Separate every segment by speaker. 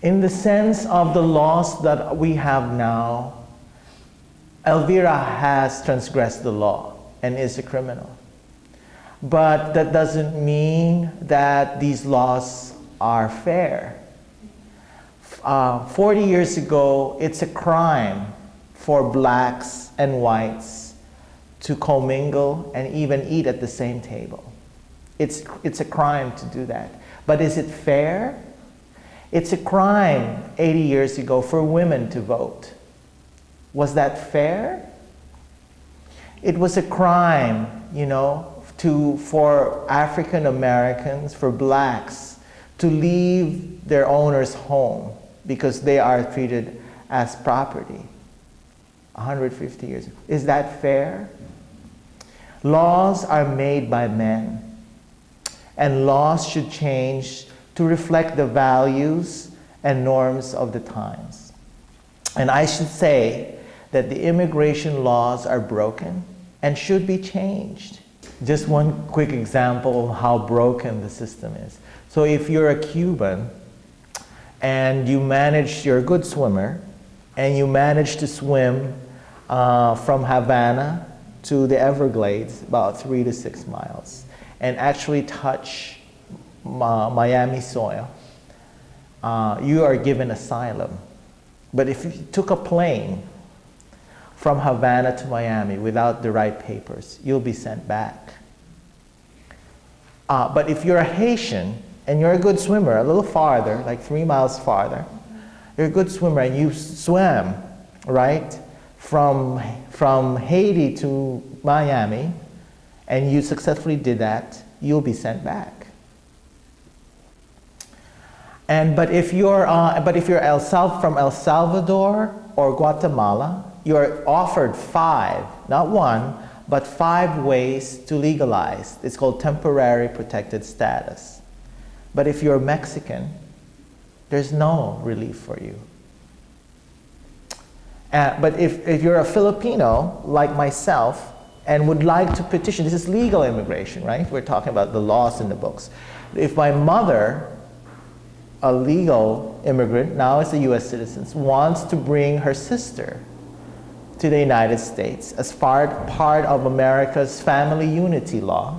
Speaker 1: In the sense of the laws that we have now, Elvira has transgressed the law and is a criminal. But that doesn't mean that these laws are fair. 40 years ago, it's a crime for blacks and whites to commingle and even eat at the same table. It's a crime to do that. But is it fair? It's a crime 80 years ago for women to vote. Was that fair? It was a crime, for African Americans, for blacks, to leave their owner's home because they are treated as property 150 years ago. Is that fair? Laws are made by men, and laws should change to reflect the values and norms of the times. And I should say that the immigration laws are broken and should be changed. Just one quick example of how broken the system is. So if you're a Cuban and you're a good swimmer, and you manage to swim from Havana to the Everglades, about 3 to 6 miles, and actually touch Miami soil, you are given asylum. But if you took a plane from Havana to Miami without the right papers, you'll be sent back. But if you're a Haitian and you're a good swimmer, a little farther, like 3 miles farther, you're a good swimmer and you swam, right, from Haiti to Miami, and you successfully did that, you'll be sent back. But if you're from El Salvador or Guatemala, you're offered 5, not 1, but 5 ways to legalize. It's called temporary protected status. But if you're Mexican, there's no relief for you. But if you're a Filipino, like myself, and would like to petition, this is legal immigration, right? We're talking about the laws in the books. If my mother, a legal immigrant, now is a US citizen, wants to bring her sister to the United States as part of America's family unity law,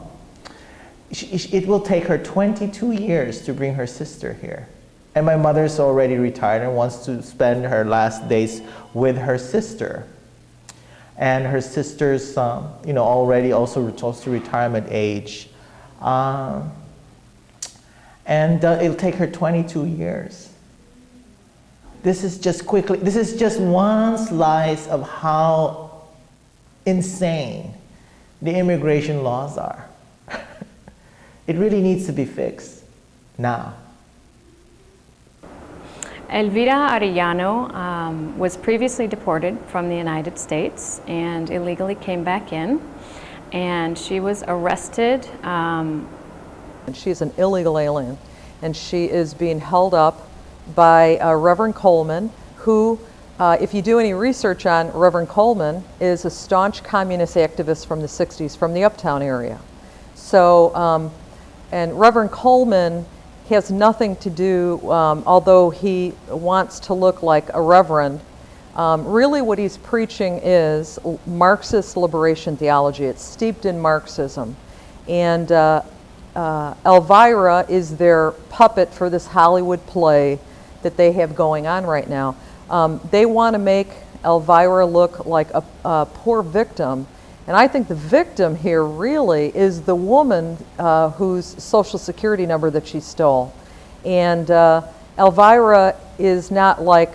Speaker 1: it will take her 22 years to bring her sister here. And my mother's already retired and wants to spend her last days with her sister. And her sister's already also close to retirement age. And it'll take her 22 years. This is just one slice of how insane the immigration laws are. It really needs to be fixed now.
Speaker 2: Elvira Arellano was previously deported from the United States and illegally came back in, and she was arrested.
Speaker 3: And she's an illegal alien, and she is being held up by Reverend Coleman, who, if you do any research on Reverend Coleman, is a staunch communist activist from the 60s, from the Uptown area. So, and Reverend Coleman has nothing to do, although he wants to look like a reverend, really what he's preaching is Marxist liberation theology. It's steeped in Marxism. And Elvira is their puppet for this Hollywood play that they have going on right now. They want to make Elvira look like a poor victim. And I think the victim here really is the woman whose Social Security number that she stole. And Elvira is not like,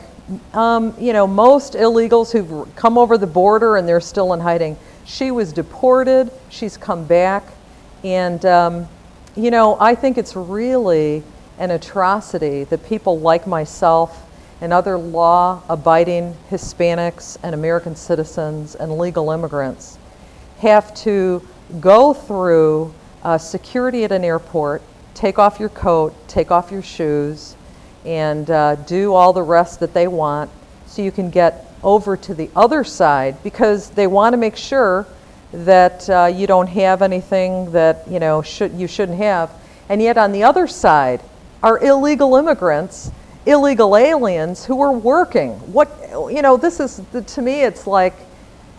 Speaker 3: most illegals who've come over the border and they're still in hiding. She was deported, she's come back, and I think it's really an atrocity that people like myself and other law-abiding Hispanics and American citizens and legal immigrants have to go through security at an airport, take off your coat, take off your shoes, and do all the rest that they want so you can get over to the other side, because they want to make sure that you don't have anything that you shouldn't have. And yet on the other side are illegal immigrants, illegal aliens who are working. What, you know, this is, to me, it's like,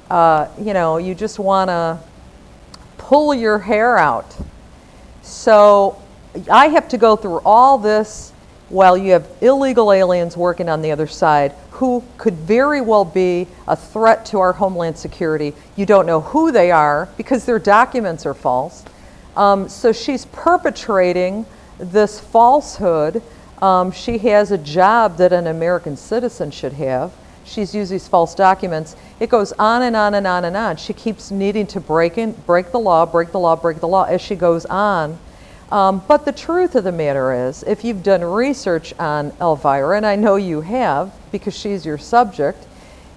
Speaker 3: you know, you just want to pull your hair out. So I have to go through all this while you have illegal aliens working on the other side who could very well be a threat to our homeland security. You don't know who they are because their documents are false. So she's perpetrating this falsehood. She has a job that an American citizen should have. She's used these false documents. It goes on and on and on and on. She keeps needing to break the law as she goes on. But the truth of the matter is, if you've done research on Elvira, and I know you have because she's your subject,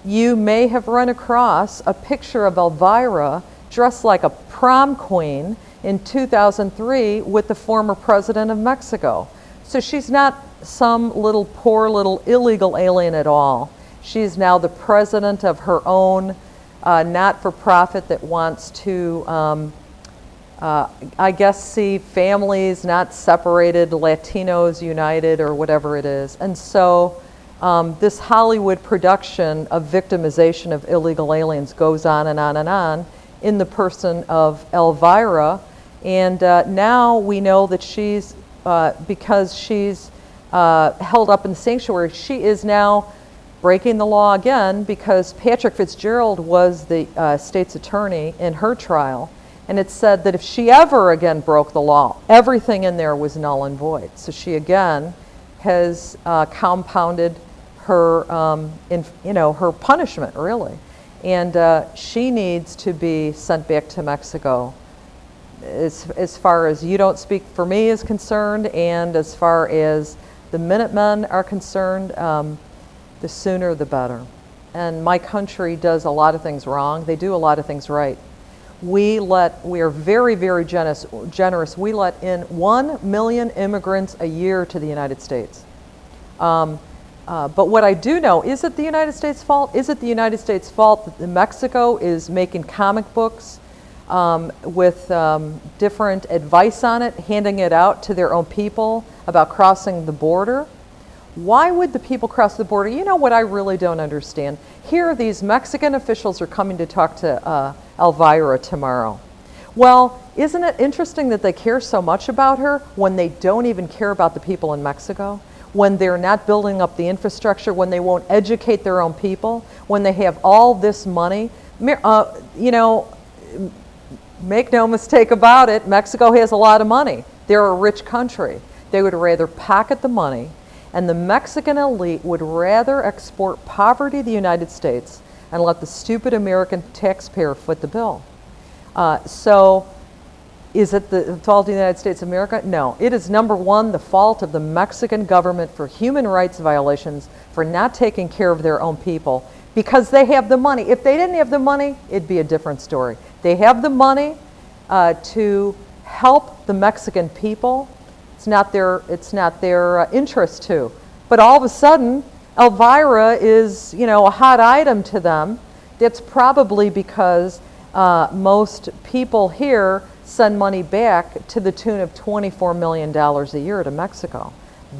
Speaker 3: you may have run across a picture of Elvira dressed like a prom queen in 2003 with the former president of Mexico. So she's not some little poor little illegal alien at all. She's now the president of her own not-for-profit that wants to, I guess, see families not separated, Latinos united, or whatever it is. And so this Hollywood production of victimization of illegal aliens goes on and on and on in the person of Elvira. And now we know that she's, because she's held up in sanctuary, she is now breaking the law again because Patrick Fitzgerald was the state's attorney in her trial. And it said that if she ever again broke the law, everything in there was null and void. So she again has compounded her, her punishment, really. And she needs to be sent back to Mexico. As far as You Don't Speak for Me is concerned, and as far as the Minutemen are concerned, the sooner the better. And my country does a lot of things wrong. They do a lot of things right. We are very, very generous. We let in 1 million immigrants a year to the United States. But what I do know, is it the United States' fault? Is it the United States' fault that Mexico is making comic books with different advice on it, handing it out to their own people about crossing the border? Why would the people cross the border? You know what I really don't understand? Here, these Mexican officials are coming to talk to Elvira tomorrow. Well, isn't it interesting that they care so much about her when they don't even care about the people in Mexico? When they're not building up the infrastructure, when they won't educate their own people, when they have all this money? You know, make no mistake about it, Mexico has a lot of money. They're a rich country. They would rather pocket the money, and the Mexican elite would rather export poverty to the United States and let the stupid American taxpayer foot the bill. So is it the fault of the United States of America? No. It is, number one, the fault of the Mexican government for human rights violations, for not taking care of their own people, because they have the money. If they didn't have the money, it'd be a different story. They have the money to help the Mexican people. It's not their interest to. But all of a sudden, Elvira is, a hot item to them. That's probably because most people here send money back to the tune of $24 million a year to Mexico.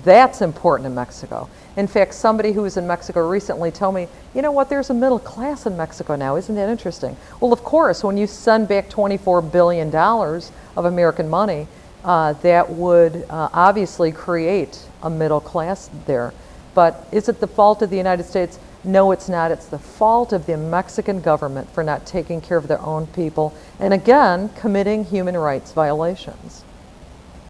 Speaker 3: That's important in Mexico. In fact, somebody who was in Mexico recently told me, you know what, there's a middle class in Mexico now. Isn't that interesting? Well, of course, when you send back $24 billion of American money, that would obviously create a middle class there. But is it the fault of the United States? No, it's not. It's the fault of the Mexican government for not taking care of their own people and, again, committing human rights violations.